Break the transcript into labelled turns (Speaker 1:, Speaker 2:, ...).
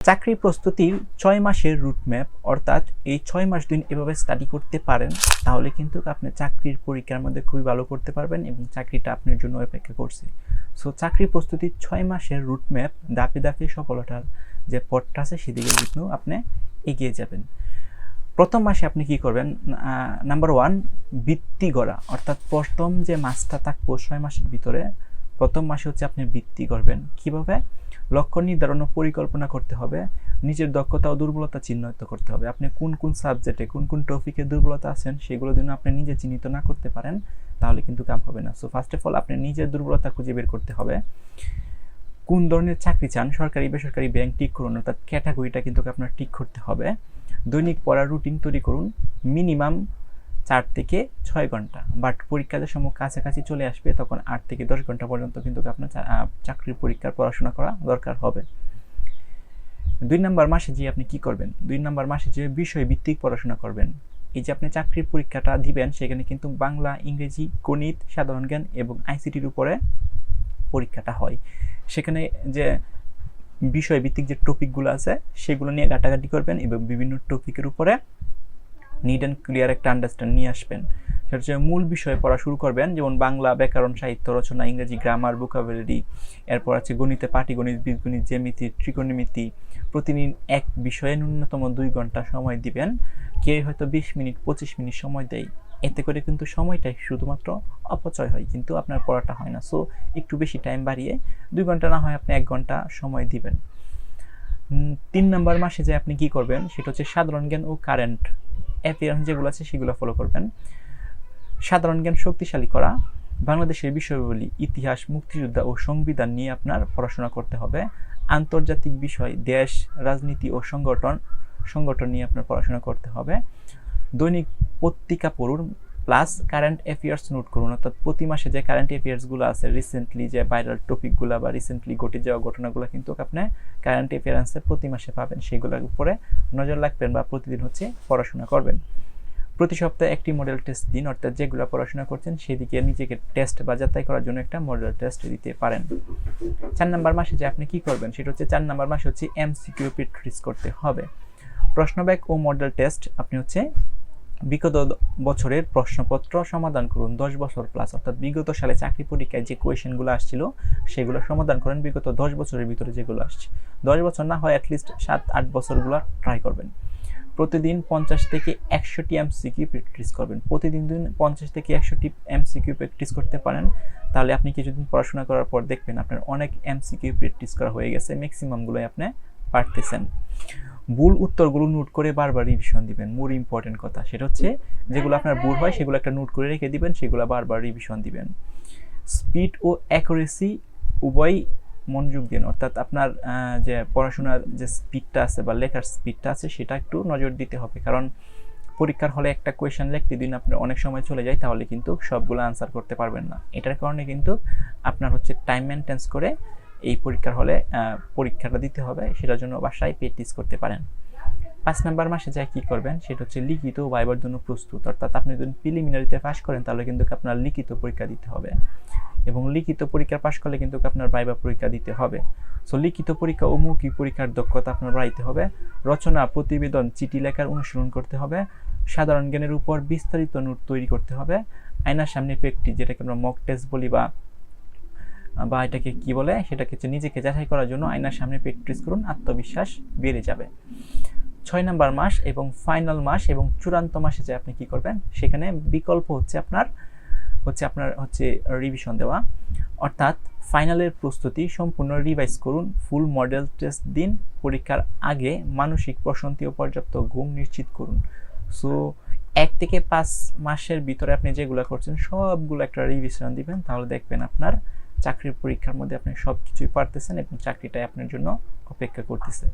Speaker 1: চাকরি প্রস্তুতির 6 মাসের রুটম্যাপ, অর্থাৎ এই 6 মাস দিন এভাবে স্টাডি করতে পারেন, তাহলে কিন্তু আপনি চাকরির পরীক্ষার মধ্যে খুবই ভালো করতে পারবেন এবং চাকরিটা আপনার জন্য অপেক্ষা করছে। সো চাকরি প্রস্তুতির 6 মাসের রুটম্যাপ, ধাপে ধাপে সফলতার যে পথটা আছে সেদিকে কিন্তু আপনি এগিয়ে যাবেন। প্রথম মাসে আপনি কি করবেন? নাম্বার 1, বৃত্তি গড়া, অর্থাৎ প্রথম যে মাসটা থাকবো 6 মাসের ভিতরে, প্রথম মাসে হচ্ছে আপনি বৃত্তি করবেন। কিভাবে? লক্ষ্য নির্ধারণ ও পরিকল্পনা করতে হবে, নিজের দক্ষতা ও দুর্বলতা চিহ্নিত করতে হবে। আপনি কোন কোন সাবজেক্টে কোন কোন টপিকে দুর্বলতা আছেন সেগুলো যেন আপনি নিজে চিহ্নিত না করতে পারেন, তাহলে কিন্তু কাম হবে না। সো ফার্স্ট অফ অল আপনি নিজের দুর্বলতা খুঁজে বের করতে হবে। কোন ধরনের চাকরি চান, সরকারি বেসরকারি ব্যাংক ঠিক করুন, অর্থাৎ ক্যাটাগরিটা কিন্তু আপনার ঠিক করতে হবে। দৈনিক পড়ার রুটিন তৈরি করুন, মিনিমাম 4 থেকে 6 ঘন্টা, বাট পরীক্ষার সময় কাছাকাছি চলে আসবে তখন 8 থেকে 10 ঘন্টা পর্যন্ত কিন্তু আপনার চাকরির পরীক্ষার পড়াশোনা করা দরকার হবে। 2 নম্বর মাসে যে আপনি কি করবেন? 2 নম্বর মাসে যে বিষয় ভিত্তিক পড়াশোনা করবেন। এই যে আপনি চাকরির পরীক্ষাটা দিবেন, সেখানে কিন্তু বাংলা, ইংরেজি, গণিত, সাধারণ জ্ঞান এবং আইসিটির উপরে পরীক্ষাটা হয়। সেখানে যে বিষয় ভিত্তিক যে টপিকগুলো আছে সেগুলো নিয়ে ঘাটাঘাটি করবেন এবং বিভিন্ন টপিকের উপরে নিট অ্যান্ড ক্লিয়ার একটা আন্ডারস্ট্যান্ড নিয়ে আসবেন। সেটা হচ্ছে মূল বিষয়ে পড়া শুরু করবেন, যেমন বাংলা, ব্যাকরণ, সাহিত্য রচনা, ইংরেজি গ্রামার, ভোকাবুলারি, এরপর আছে গণিতে পাটিগণিত, বীজগণিত, জ্যামিতি, ত্রিকোণমিতি। প্রতিদিন এক বিষয়ে ন্যূনতম 2 ঘন্টা সময় দিবেন। কেউ হয়তো 20 মিনিট 25 মিনিট সময় দেয়, এতে করে কিন্তু সময়টাই শুধুমাত্র অপচয় হয়, কিন্তু আপনার পড়াটা হয় না। সো একটু বেশি টাইম বাড়িয়ে 2 ঘন্টা না হয় আপনি 1 ঘন্টা সময় দিবেন। 3 নম্বর মাসে যে আপনি কি করবেন সেটা হচ্ছে সাধারণ জ্ঞান ও কারেন্ট অ্যাফেয়ার্স যেগুলো আছে সেগুলো ফলো করবেন। সাধারণ জ্ঞান শক্তিশালী করা, বাংলাদেশের বিষয়গুলি, ইতিহাস, মুক্তিযোদ্ধা ও সংবিধান নিয়ে আপনার পড়াশোনা করতে হবে। আন্তর্জাতিক বিষয়, দেশ, রাজনীতি ও সংগঠন নিয়ে আপনার পড়াশোনা করতে হবে। দৈনিক পত্রিকা পড়ুন, প্লাস কারেন্ট অ্যাফেয়ার্স নোট করুন, অর্থাৎ প্রতি মাসে যে কারেন্ট অ্যাফেয়ার্সগুলো আছে, রিসেন্টলি যে ভাইরাল টপিকগুলো বা রিসেন্টলি ঘটে যাওয়া ঘটনাগুলো কিন্তু আপনি কারেন্ট অ্যাফেয়ার্সে প্রতি মাসে পাবেন, সেগুলোর উপরে নজর রাখবেন বা প্রতিদিন হচ্ছে পড়াশোনা করবেন। প্রতি সপ্তাহে একটি মডেল টেস্ট দিন, অর্থাৎ যেগুলো পড়াশোনা করছেন সেদিকে নিজেকে টেস্ট বা যাচাই করার জন্য একটা মডেল টেস্ট দিতে পারেন। 4 নম্বর মাসে যে আপনি কি করবেন সেটা হচ্ছে 4 নম্বর মাসে হচ্ছে এমসিকিউ প্র্যাকটিস করতে হবে। প্রশ্ন ব্যাংক ও মডেল টেস্ট আপনি হচ্ছে বিগত বছরের প্রশ্নপত্র সমাধান করুন 10 বছর প্লাস, অর্থাৎ বিগত সালে চাকরি পরীক্ষায় যে কোয়েশনগুলো আসছিল সেগুলো সমাধান করেন বিগত 10 বছরের ভিতরে যেগুলো আসছে। 10 বছর না হয় অ্যাটলিস্ট 7-8 বছরগুলো ট্রাই করবেন। প্রতিদিন 50 থেকে 100টি এমসিকিউ প্র্যাকটিস করবেন। প্রতিদিন 50 থেকে 100টি এমসিকিউ প্র্যাকটিস করতে পারেন, তাহলে আপনি কিছুদিন পড়াশোনা করার পর দেখবেন আপনার অনেক এমসিকিউ প্র্যাকটিস করা হয়ে গেছে, ম্যাক্সিমামগুলোই আপনি পারতেছেন। ভুল উত্তরগুলো নোট করে বারবার রিভিশন দিবেন। মোর ইম্পর্টেন্ট কথা সেটা হচ্ছে যেগুলো আপনার ভুল হয় সেগুলো একটা নোট করে রেখে দিবেন, সেগুলো বারবার রিভিশন দিবেন। স্পিড ও অ্যাকুরেসি উভয় মনোযোগ দিন, অর্থাৎ আপনার যে পড়াশোনার যে স্পিডটা আছে বা লেখার স্পিডটা আছে সেটা একটু নজর দিতে হবে, কারণ পরীক্ষার হলে একটা কোয়েশ্চেন লিখতে দিন আপনার অনেক সময় চলে যায়, তাহলে কিন্তু সবগুলো আনসার করতে পারবেন না। এটার কারণে কিন্তু আপনার হচ্ছে টাইম মেনটেন্স করে এই পরীক্ষার হলে পরীক্ষাটা দিতে হবে, সেটার জন্য বাসায় প্র্যাকটিস করতে পারেন। 5 নম্বর মাসে যা কি করবেন সেটা হচ্ছে লিখিত ভাইবার জন্য প্রস্তুত, অর্থাৎ আপনি যদি প্রিলিমিনারিতে পাস করেন তাহলে কিন্তু আপনার লিখিত পরীক্ষা দিতে হবে, এবং লিখিত পরীক্ষা পাস করলে কিন্তু আপনার ভাইবা পরীক্ষা দিতে হবে। সো লিখিত পরীক্ষা ও মৌখিক পরীক্ষার দক্ষতা আপনার বাড়াইতে হবে। রচনা, প্রতিবেদন, চিঠি লেখার অনুশীলন করতে হবে। সাধারণ জ্ঞানের উপর বিস্তারিত নোট তৈরি করতে হবে। আয়নার সামনে প্র্যাকটিস, যেটাকে আমরা মক টেস্ট বলি বা এটাকে কি বলে, সেটাকে হচ্ছে নিজেকে যাচাই করার জন্য আয়নার সামনে প্র্যাকটিস করুন, আত্মবিশ্বাস বেড়ে যাবে। 6 নম্বর মাস এবং ফাইনাল মাস এবং চূড়ান্ত মাসে যে আপনি কি করবেন সেখানে বিকল্প হচ্ছে আপনার রিভিশন দেওয়া, অর্থাৎ ফাইনালের প্রস্তুতি সম্পূর্ণ রিভাইজ করুন, ফুল মডেল টেস্ট দিন, পরীক্ষার আগে মানসিক প্রশান্তি ও পর্যাপ্ত ঘুম নিশ্চিত করুন। সো 1 থেকে 5 মাসের ভিতরে আপনি যেগুলো করছেন সবগুলো একটা রিভিশন দিবেন, তাহলে দেখবেন আপনার চাকরির পরীক্ষার মধ্যে আপনি সব কিছুই পারতেছেন এবং চাকরিটাই আপনার জন্য অপেক্ষা করতেছে।